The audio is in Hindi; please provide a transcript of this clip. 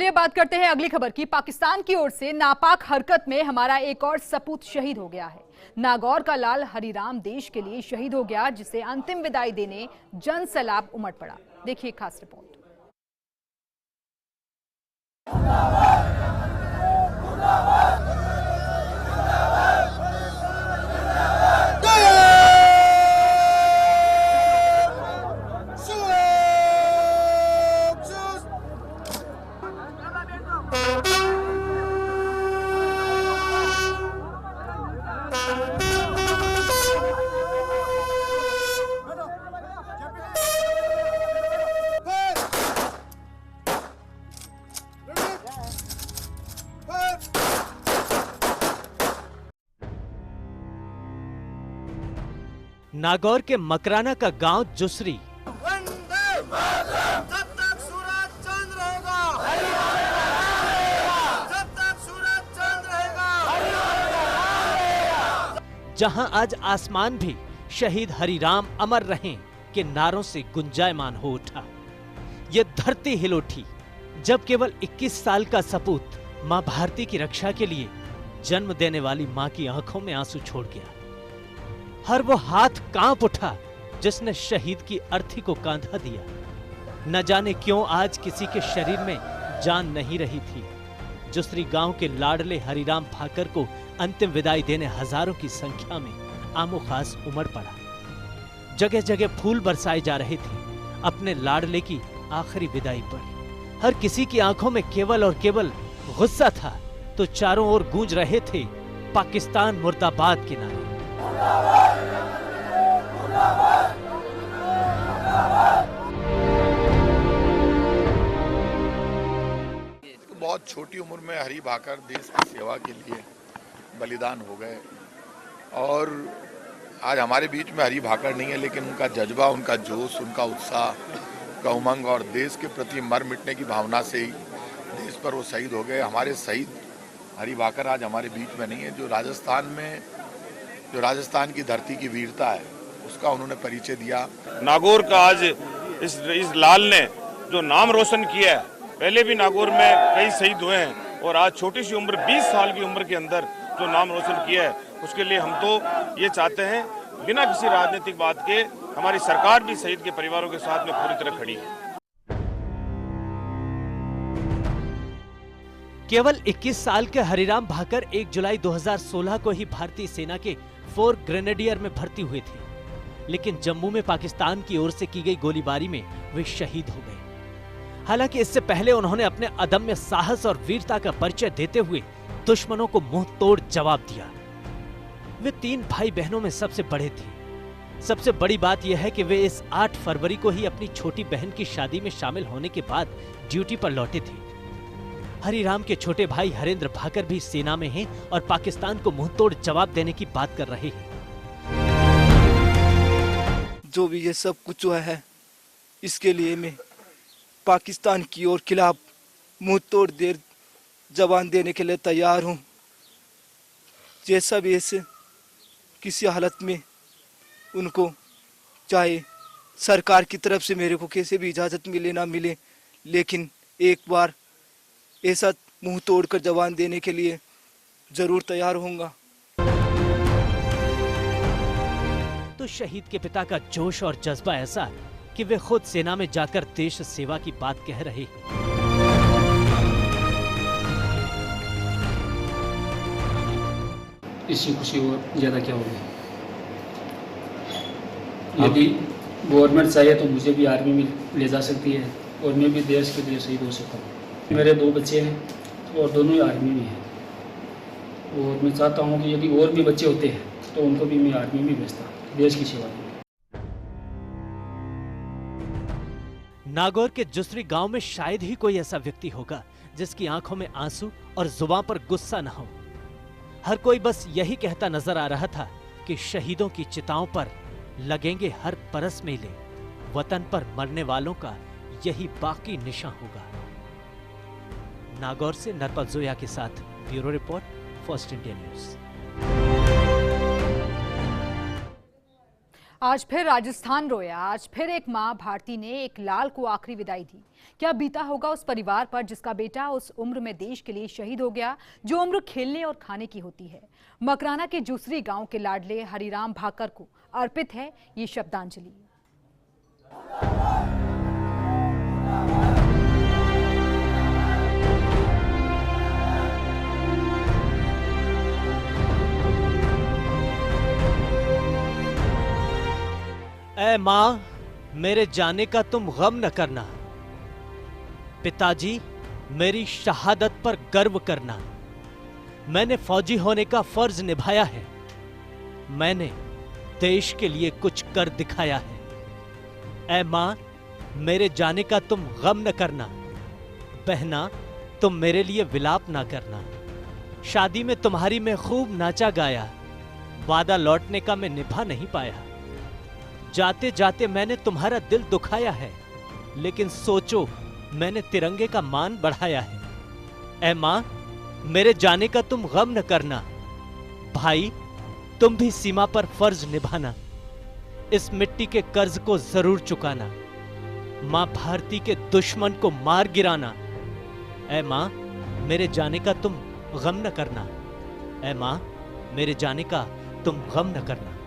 चलिए बात करते हैं अगली खबर की। पाकिस्तान की ओर से नापाक हरकत में हमारा एक और सपूत शहीद हो गया है। नागौर का लाल हरिराम देश के लिए शहीद हो गया, जिसे अंतिम विदाई देने जन सैलाब उमड़ पड़ा। देखिए खास रिपोर्ट। नागौर के मकराना का गांव जुसरी। जब तक सूरज चांद रहेगा, जब तक सूरज चांद रहेगा। जहां आज आसमान भी शहीद हरिराम अमर रहें के नारों से गुंजायमान हो उठा। ये धरती हिल उठी जब केवल 21 साल का सपूत मां भारती की रक्षा के लिए जन्म देने वाली मां की आंखों में आंसू छोड़ गया। हर वो हाथ कांप उठा जिसने शहीद की अर्थी को कांधा दिया। न जाने क्यों आज किसी के शरीर में जान नहीं रही थी। जुसरी गांव के लाडले हरिराम भाकर को अंतिम विदाई देने हजारों की संख्या में आमो खास उमड़ पड़ा। जगह जगह फूल बरसाए जा रहे थे अपने लाडले की आखिरी विदाई पर। हर किसी की आंखों में केवल और केवल गुस्सा था, तो चारों ओर गूंज रहे थे पाकिस्तान मुर्दाबाद के नारे। बहुत छोटी उम्र में हरी भाकर देश की सेवा के लिए बलिदान हो गए, और आज हमारे बीच में हरी भाकर नहीं है, लेकिन उनका जज्बा, उनका जोश, उनका उत्साह, उनका उमंग और देश के प्रति मर मिटने की भावना से ही देश पर वो शहीद हो गए। हमारे शहीद हरी भाकर आज हमारे बीच में नहीं है। जो राजस्थान की धरती की वीरता है उसका उन्होंने परिचय दिया। नागौर का आज इस लाल ने जो नाम रोशन किया है, पहले भी नागौर में कई शहीद हुए हैं, और आज छोटी सी उम्र 20 साल की उम्र के अंदर जो नाम रोशन किया है, उसके लिए हम तो ये चाहते हैं बिना किसी राजनीतिक बात के हमारी सरकार भी शहीद के परिवारों के साथ में पूरी तरह खड़ी है। केवल 21 साल के हरिराम भाकर 1 जुलाई 2016 को ही भारतीय सेना के 4 ग्रेनेडियर में भर्ती हुए थे, लेकिन जम्मू में पाकिस्तान की ओर से की गई गोलीबारी में वे शहीद हो गए। हालांकि इससे पहले उन्होंने अपने अदम्य साहस और वीरता का परिचय देते हुए दुश्मनों को मुंह तोड़ जवाब दिया। वे 3 भाई बहनों में सबसे बड़े थे। सबसे बड़ी बात यह है कि वे इस 8 फरवरी को ही अपनी छोटी बहन की शादी में शामिल होने के बाद ड्यूटी पर लौटे थे। हरिराम के छोटे भाई हरेंद्र भाकर भी सेना में हैं और पाकिस्तान को मुंहतोड़ जवाब देने की बात कर रहे हैं। जो भी ये सब कुछ हुआ है, इसके लिए मैं पाकिस्तान की ओर खिलाफ मुंहतोड़ जवाब देने के लिए तैयार हूँ। जैसा भी ऐसे किसी हालत में उनको, चाहे सरकार की तरफ से मेरे को कैसे भी इजाज़त मिले ना मिले, लेकिन एक बार ऐसा मुंह तोड़कर जवाब देने के लिए जरूर तैयार होऊंगा। तो शहीद के पिता का जोश और जज्बा ऐसा कि वे खुद सेना में जाकर देश सेवा की बात कह रहे हैं। इससे खुशी और ज्यादा क्या होगी। यदि गवर्नमेंट चाहे तो मुझे भी आर्मी में ले जा सकती है और मैं भी देश के लिए शहीद हो सकता हूँ। मेरे 2 बच्चे हैं और दोनों ही आर्मी में हैं, और मैं चाहता हूँ कि यदि और भी बच्चे होते हैं तो उनको भी मैं आर्मी में भेजता, देश की सेवा के लिए। नागौर के जुसरी गांव में शायद ही कोई ऐसा व्यक्ति होगा जिसकी आंखों में आंसू और जुबान पर गुस्सा न हो। हर कोई बस यही कहता नजर आ रहा था कि शहीदों की चिताओं पर लगेंगे हर बरस मेले, वतन पर मरने वालों का यही बाकी निशान होगा। नागौर से नरपल जोया के साथ bureau report, first India news. आज फिर राजस्थान रोया। आज फिर एक मां भारती ने एक लाल को आखिरी विदाई दी। क्या बीता होगा उस परिवार पर जिसका बेटा उस उम्र में देश के लिए शहीद हो गया, जो उम्र खेलने और खाने की होती है। मकराना के जूसरी गांव के लाडले हरिराम भाकर को अर्पित है ये शब्दांजलि। ऐ मां, मेरे जाने का तुम गम न करना। पिताजी, मेरी शहादत पर गर्व करना। मैंने फौजी होने का फर्ज निभाया है। मैंने देश के लिए कुछ कर दिखाया है। ऐ मां, मेरे जाने का तुम गम न करना। बहना, तुम मेरे लिए विलाप ना करना। शादी में तुम्हारी मैं खूब नाचा गाया। वादा लौटने का मैं निभा नहीं पाया। जाते जाते मैंने तुम्हारा दिल दुखाया है, लेकिन सोचो, मैंने तिरंगे का मान बढ़ाया है। ऐ मां, मेरे जाने का तुम गम न करना। भाई, तुम भी सीमा पर फर्ज निभाना। इस मिट्टी के कर्ज को जरूर चुकाना। मां भारती के दुश्मन को मार गिराना। ऐ मां, मेरे जाने का तुम गम न करना। ऐ मां, मेरे जाने का तुम गम न करना।